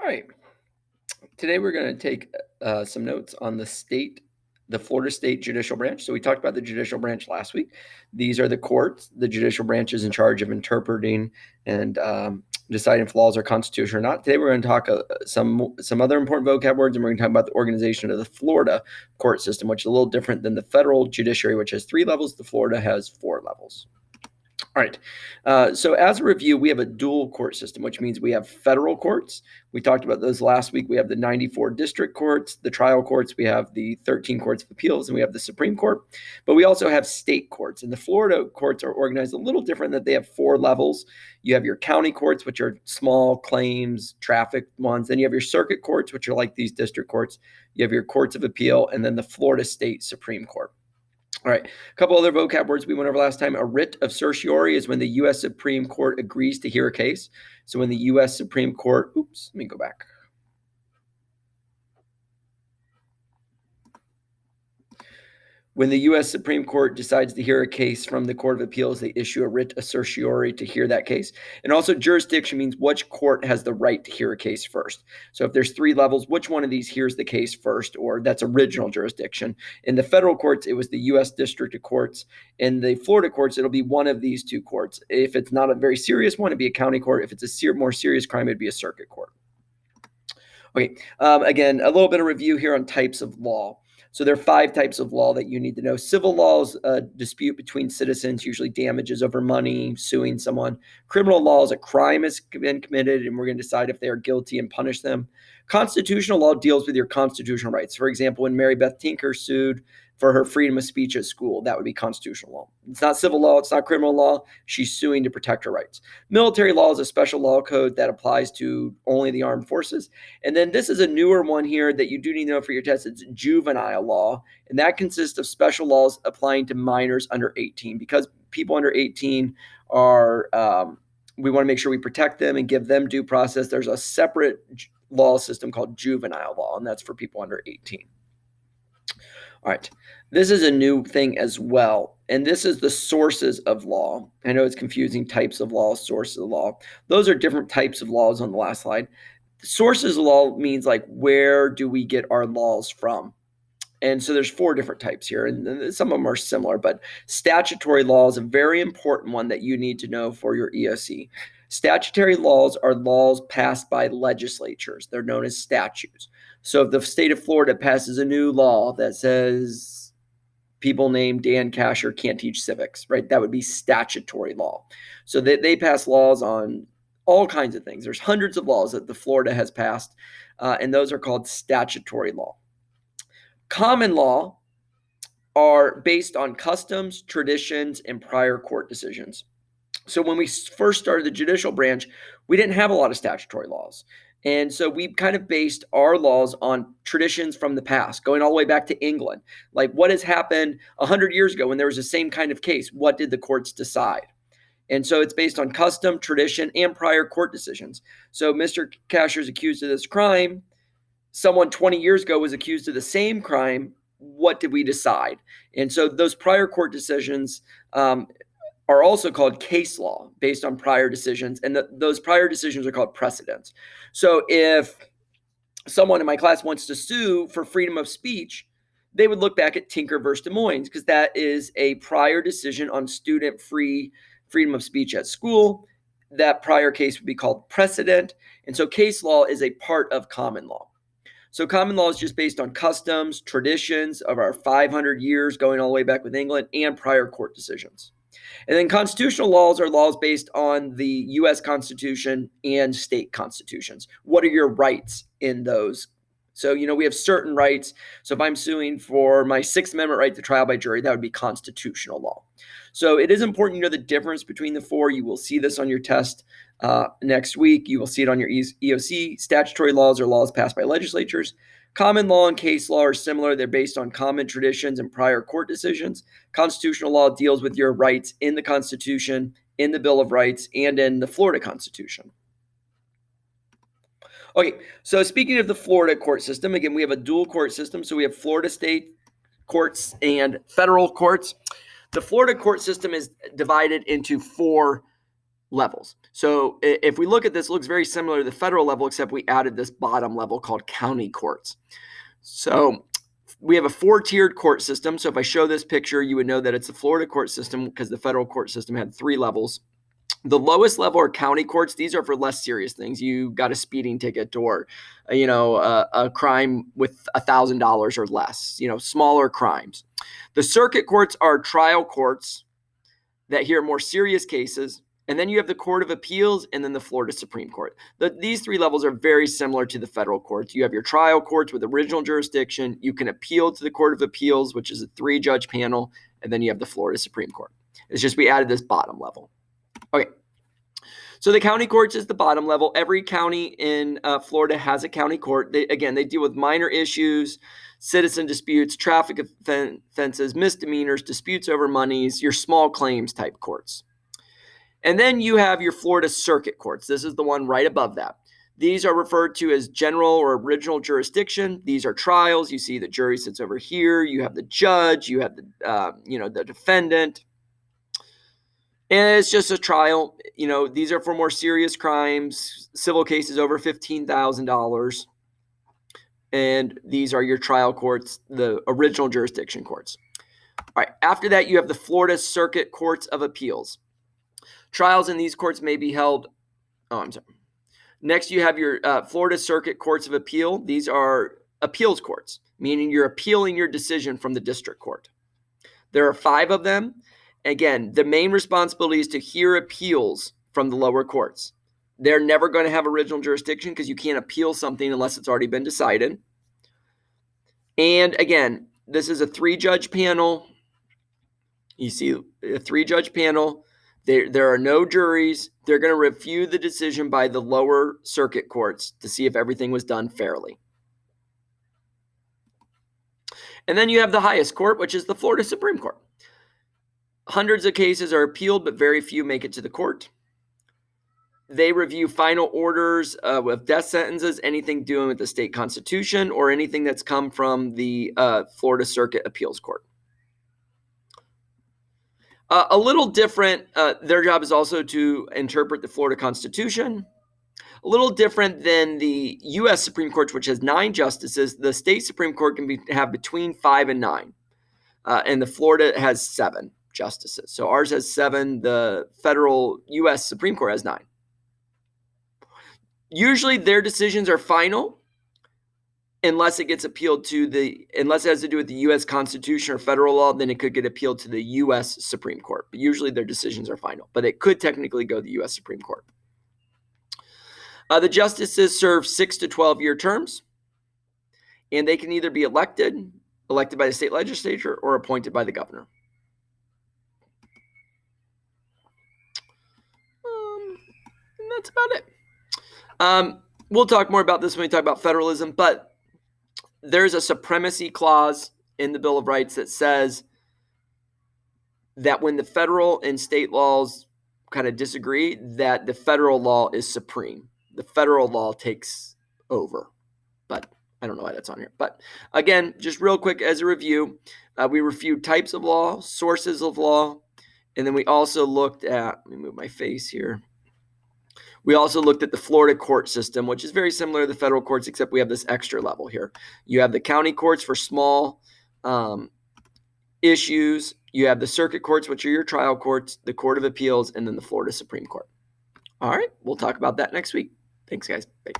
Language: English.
right. Today we're going to take some notes on the Florida State Judicial Branch. So we talked about the judicial branch last week. These are the courts. The judicial branch is in charge of interpreting and deciding if laws are constitutional or not. Today we're going to talk some other important vocab words, and we're going to talk about the organization of the Florida court system, which is a little different than the federal judiciary, which has 3 levels. The Florida has 4 levels. All right. So as a review, we have a dual court system, which means we have federal courts. We talked about those last week. We have the 94 district courts, the trial courts. We have the 13 courts of appeals, and we have the Supreme Court. But we also have state courts. And the Florida courts are organized a little different, that they have 4 levels. You have your county courts, which are small claims, traffic ones. Then you have your circuit courts, which are like these district courts. You have your courts of appeal, and then the Florida State Supreme Court. All right, a couple other vocab words we went over last time. A writ of certiorari is when the U.S. Supreme Court agrees to hear a case. So when the U.S. Supreme Court, let me go back. When the U.S. Supreme Court decides to hear a case from the Court of Appeals, they issue a writ of certiorari to hear that case. And also jurisdiction means which court has the right to hear a case first. So if there's 3 levels, which one of these hears the case first, or that's original jurisdiction. In the federal courts, it was the U.S. District of Courts. In the Florida courts, it'll be one of these 2 courts. If it's not a very serious one, it'd be a county court. If it's a more serious crime, it'd be a circuit court. Okay, again, a little bit of review here on types of law. So there are 5 types of law that you need to know. Civil law is a dispute between citizens, usually damages over money, suing someone. Criminal law is a crime has been committed, and we're going to decide if they are guilty and punish them. Constitutional law deals with your constitutional rights. For example, when Mary Beth Tinker sued for her freedom of speech at school, that would be constitutional law. It's not civil law. It's not criminal law. She's suing to protect her rights. Military law is a special law code that applies to only the armed forces. And then this is a newer one here that you do need to know for your test. It's juvenile law. And that consists of special laws applying to minors under 18. Because people under 18 are, we want to make sure we protect them and give them due process. There's a separate law system called juvenile law, and that's for people under 18. All right, this is a new thing as well, and this is the sources of law. I know it's confusing, types of law, sources of law. Those are different types of laws on the last slide. Sources of law means like, where do we get our laws from? And so there's 4 different types here, and some of them are similar, but statutory law is a very important one that you need to know for your EOC. Statutory laws are laws passed by legislatures. They're known as statutes. So if the state of Florida passes a new law that says people named Dan Casher can't teach civics, right? That would be statutory law. So they pass laws on all kinds of things. There's hundreds of laws that the Florida has passed, and those are called statutory law. Common law are based on customs, traditions, and prior court decisions. So when we first started the judicial branch, we didn't have a lot of statutory laws. And so we kind of based our laws on traditions from the past, going all the way back to England. Like, what has happened 100 years ago when there was the same kind of case? What did the courts decide? And so it's based on custom, tradition, and prior court decisions. So Mr. Casher is accused of this crime. Someone 20 years ago was accused of the same crime. What did we decide? And so those prior court decisions are also called case law, based on prior decisions. And those prior decisions are called precedents. So if someone in my class wants to sue for freedom of speech, they would look back at Tinker versus Des Moines, because that is a prior decision on student freedom of speech at school. That prior case would be called precedent. And so case law is a part of common law. So common law is just based on customs, traditions of our 500 years going all the way back with England, and prior court decisions. And then constitutional laws are laws based on the U.S. Constitution and state constitutions. What are your rights in those? So, we have certain rights. So if I'm suing for my 6th Amendment right to trial by jury, that would be constitutional law. So it is important you know the difference between the 4. You will see this on your test next week. You will see it on your EOC. Statutory laws are laws passed by legislatures. Common law and case law are similar. They're based on common traditions and prior court decisions. Constitutional law deals with your rights in the Constitution, in the Bill of Rights, and in the Florida Constitution. Okay, so speaking of the Florida court system, again, we have a dual court system. So we have Florida state courts and federal courts. The Florida court system is divided into 4 levels. So if we look at this, it looks very similar to the federal level, except we added this bottom level called county courts. So we have a 4-tiered court system. So if I show this picture, you would know that it's the Florida court system because the federal court system had 3 levels. The lowest level are county courts. These are for less serious things. You got a speeding ticket or, a crime with $1,000 or less, smaller crimes. The circuit courts are trial courts that hear more serious cases. And then you have the Court of Appeals and then the Florida Supreme Court. These 3 levels are very similar to the federal courts. You have your trial courts with original jurisdiction. You can appeal to the Court of Appeals, which is a 3-judge panel. And then you have the Florida Supreme Court. It's just we added this bottom level. Okay. So the county courts is the bottom level. Every county in Florida has a county court. They deal with minor issues, citizen disputes, traffic offenses, misdemeanors, disputes over monies, your small claims type courts. And then you have your Florida circuit courts. This is the one right above that. These are referred to as general or original jurisdiction. These are trials. You see the jury sits over here. You have the judge. You have the defendant. And it's just a trial. These are for more serious crimes, civil cases over $15,000. And these are your trial courts, the original jurisdiction courts. All right. After that, you have the Florida Circuit Courts of Appeals. Trials in these courts may be held. Next, you have your Florida Circuit Courts of Appeal. These are appeals courts, meaning you're appealing your decision from the district court. There are 5 of them. Again, the main responsibility is to hear appeals from the lower courts. They're never going to have original jurisdiction because you can't appeal something unless it's already been decided. And again, this is a 3-judge panel. You see a 3-judge panel. There are no juries. They're going to review the decision by the lower circuit courts to see if everything was done fairly. And then you have the highest court, which is the Florida Supreme Court. Hundreds of cases are appealed, but very few make it to the court. They review final orders with death sentences, anything doing with the state constitution, or anything that's come from the Florida Circuit Appeals Court. A little different, their job is also to interpret the Florida Constitution. A little different than the U.S. Supreme Court, which has 9 justices. The state Supreme Court can have between 5 and 9, and the Florida has 7 justices. So ours has 7. The federal U.S. Supreme Court has 9. Usually their decisions are final unless it gets appealed to unless it has to do with the U.S. Constitution or federal law, then it could get appealed to the U.S. Supreme Court. But usually their decisions are final. But it could technically go to the U.S. Supreme Court. The justices serve 6 to 12-year terms, and they can either be elected by the state legislature, or appointed by the governor. And that's about it. We'll talk more about this when we talk about federalism, but there's a supremacy clause in the Bill of Rights that says that when the federal and state laws kind of disagree, that the federal law is supreme. The federal law takes over. But I don't know why that's on here. But again, just real quick as a review, we reviewed types of law, sources of law, and then we also looked at, let me move my face here. We also looked at the Florida court system, which is very similar to the federal courts, except we have this extra level here. You have the county courts for small issues. You have the circuit courts, which are your trial courts, the Court of Appeals, and then the Florida Supreme Court. All right, we'll talk about that next week. Thanks, guys. Bye.